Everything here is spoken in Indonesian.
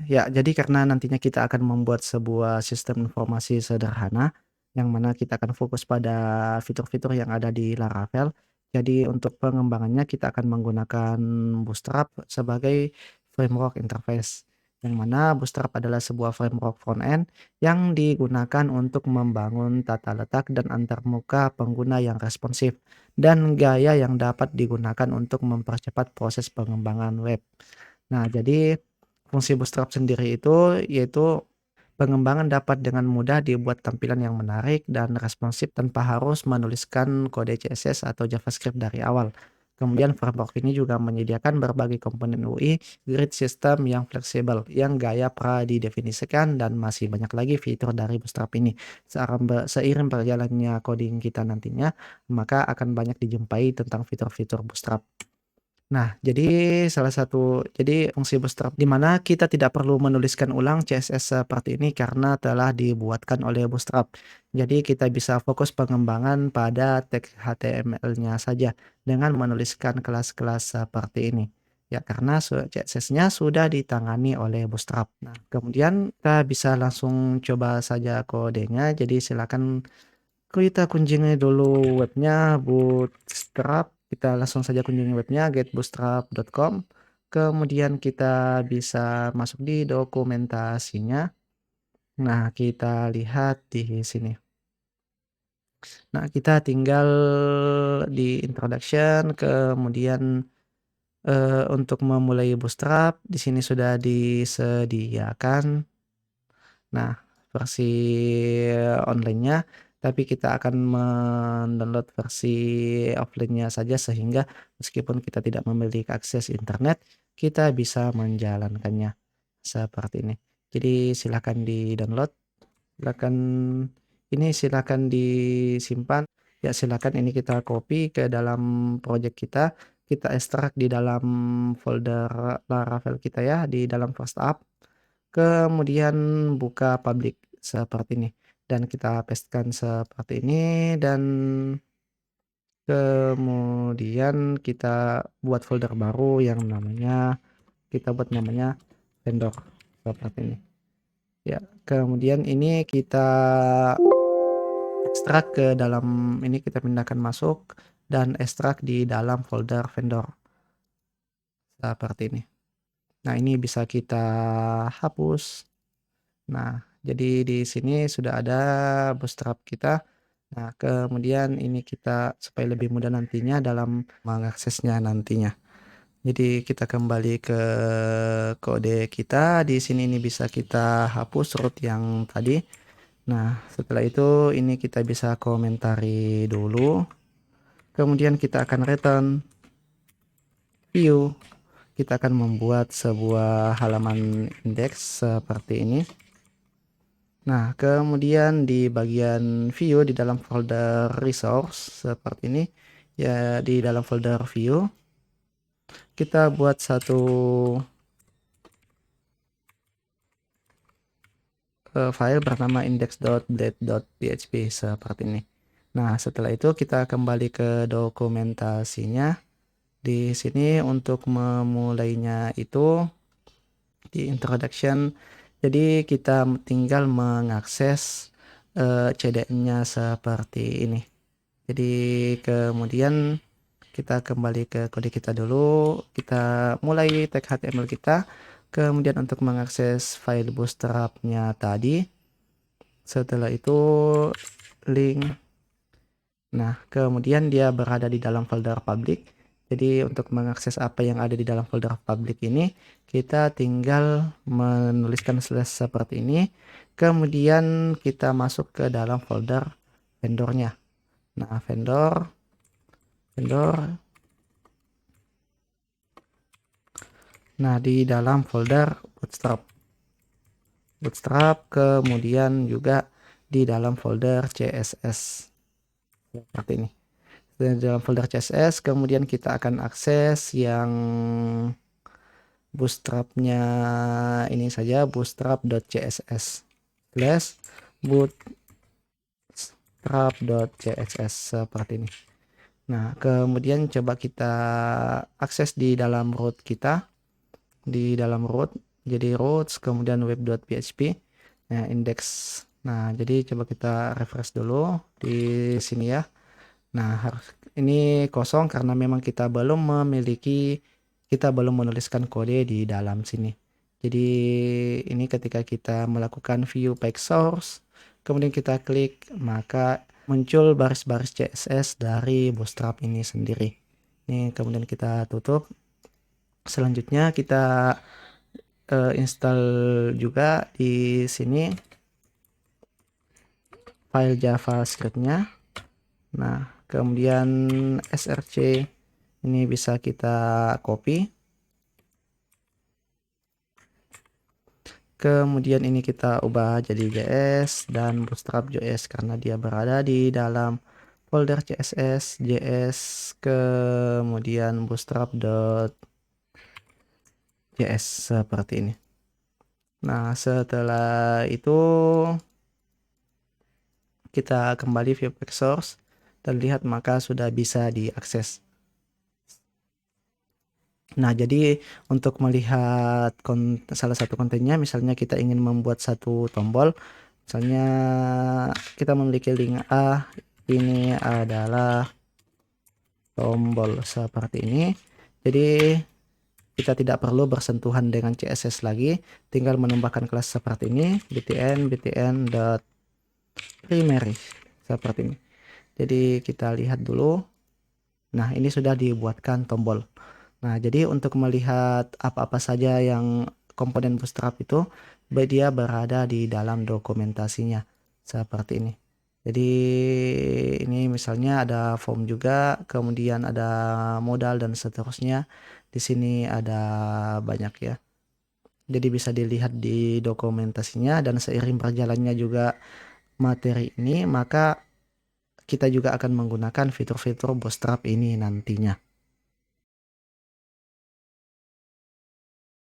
Ya, jadi karena nantinya kita akan membuat sebuah sistem informasi sederhana, yang mana kita akan fokus pada fitur-fitur yang ada di Laravel. Jadi untuk pengembangannya kita akan menggunakan Bootstrap sebagai framework interface, yang mana Bootstrap adalah sebuah framework front-end yang digunakan untuk membangun tata letak dan antarmuka pengguna yang responsif, dan gaya yang dapat digunakan untuk mempercepat proses pengembangan web. Nah, jadi fungsi Bootstrap sendiri itu yaitu pengembangan dapat dengan mudah dibuat tampilan yang menarik dan responsif tanpa harus menuliskan kode CSS atau JavaScript dari awal. Kemudian framework ini juga menyediakan berbagai komponen UI, grid system yang fleksibel, yang gaya pra-didefinisikan, dan masih banyak lagi fitur dari Bootstrap ini. Seiring berjalannya coding kita nantinya, maka akan banyak dijumpai tentang fitur-fitur Bootstrap. Nah, jadi fungsi Bootstrap di mana kita tidak perlu menuliskan ulang CSS seperti ini karena telah dibuatkan oleh Bootstrap. Jadi kita bisa fokus pengembangan pada teks HTML-nya saja dengan menuliskan kelas-kelas seperti ini. Ya, karena CSS-nya sudah ditangani oleh Bootstrap. Nah, kemudian kita bisa langsung coba saja kodenya. Jadi silakan kita kunjungi dulu webnya Bootstrap. Kita langsung saja kunjungi webnya getbootstrap.com. Kemudian kita bisa masuk di dokumentasinya. Nah, kita lihat di sini. Nah, kita tinggal di introduction, kemudian untuk memulai Bootstrap di sini sudah disediakan. Nah, versi online-nya, tapi kita akan mendownload versi offline-nya saja sehingga meskipun kita tidak memiliki akses internet, kita bisa menjalankannya seperti ini. Jadi silakan di-download, silakan silakan disimpan. Ya, silakan ini kita copy ke dalam project kita ekstrak di dalam folder Laravel kita ya, di dalam first app. Kemudian buka public seperti ini dan kita pastekan seperti ini, dan kemudian kita buat folder baru yang namanya vendor seperti ini. Ya, kemudian ini kita ekstrak ke dalam ini, kita pindahkan masuk dan ekstrak di dalam folder vendor seperti ini. Nah, ini bisa kita hapus. Nah, jadi di sini sudah ada Bootstrap kita. Nah, kemudian ini kita supaya lebih mudah nantinya dalam mengaksesnya nantinya. Jadi kita kembali ke kode kita. Di sini ini bisa kita hapus root yang tadi. Nah, setelah itu ini kita bisa komentari dulu. Kemudian kita akan return view. Kita akan membuat sebuah halaman indeks seperti ini. Nah, kemudian di bagian view di dalam folder resource seperti ini, ya di dalam folder view kita buat satu file bernama index.blade.php seperti ini. Nah, setelah itu kita kembali ke dokumentasinya. Di sini untuk memulainya itu di introduction. Jadi kita tinggal mengakses CDN-nya seperti ini. Jadi kemudian kita kembali ke kode kita dulu, kita mulai tag HTML kita, kemudian untuk mengakses file Bootstrap-nya tadi, setelah itu link. Nah, kemudian dia berada di dalam folder public. Jadi untuk mengakses apa yang ada di dalam folder public ini, kita tinggal menuliskan slash seperti ini, kemudian kita masuk ke dalam folder vendornya. Nah, vendor. Nah, di dalam folder Bootstrap, kemudian juga di dalam folder CSS seperti ini. Di dalam folder CSS, kemudian kita akan akses yang Bootstrap-nya ini saja, bootstrap.css slash bootstrap.css seperti ini. Nah, kemudian coba kita akses di dalam root kita. Di dalam root Jadi routes, kemudian web.php, nah index. Nah, jadi coba kita refresh dulu di sini ya. Nah, ini kosong karena memang kita belum menuliskan kode di dalam sini. Jadi ini ketika kita melakukan view page source, kemudian kita klik, maka muncul baris-baris CSS dari Bootstrap ini sendiri. Ini kemudian kita tutup. Selanjutnya kita install juga di sini file JavaScript-nya. Nah, kemudian src ini bisa kita copy. Kemudian ini kita ubah jadi JS dan Bootstrap JS karena dia berada di dalam folder CSS, JS, kemudian bootstrap.js seperti ini. Nah, setelah itu kita kembali view page source dan lihat maka sudah bisa diakses. Nah, jadi untuk melihat salah satu kontennya, misalnya kita ingin membuat satu tombol, misalnya kita memiliki link A, ini adalah tombol seperti ini. Jadi kita tidak perlu bersentuhan dengan CSS lagi, tinggal menambahkan kelas seperti ini, btn.primary seperti ini. Jadi kita lihat dulu. Nah, ini sudah dibuatkan tombol. Nah, jadi untuk melihat apa-apa saja yang komponen Bootstrap itu, dia berada di dalam dokumentasinya seperti ini. Jadi ini misalnya ada form juga, kemudian ada modal dan seterusnya. Di sini ada banyak ya. Jadi bisa dilihat di dokumentasinya dan seiring berjalannya juga materi ini, maka kita juga akan menggunakan fitur-fitur Bootstrap ini nantinya.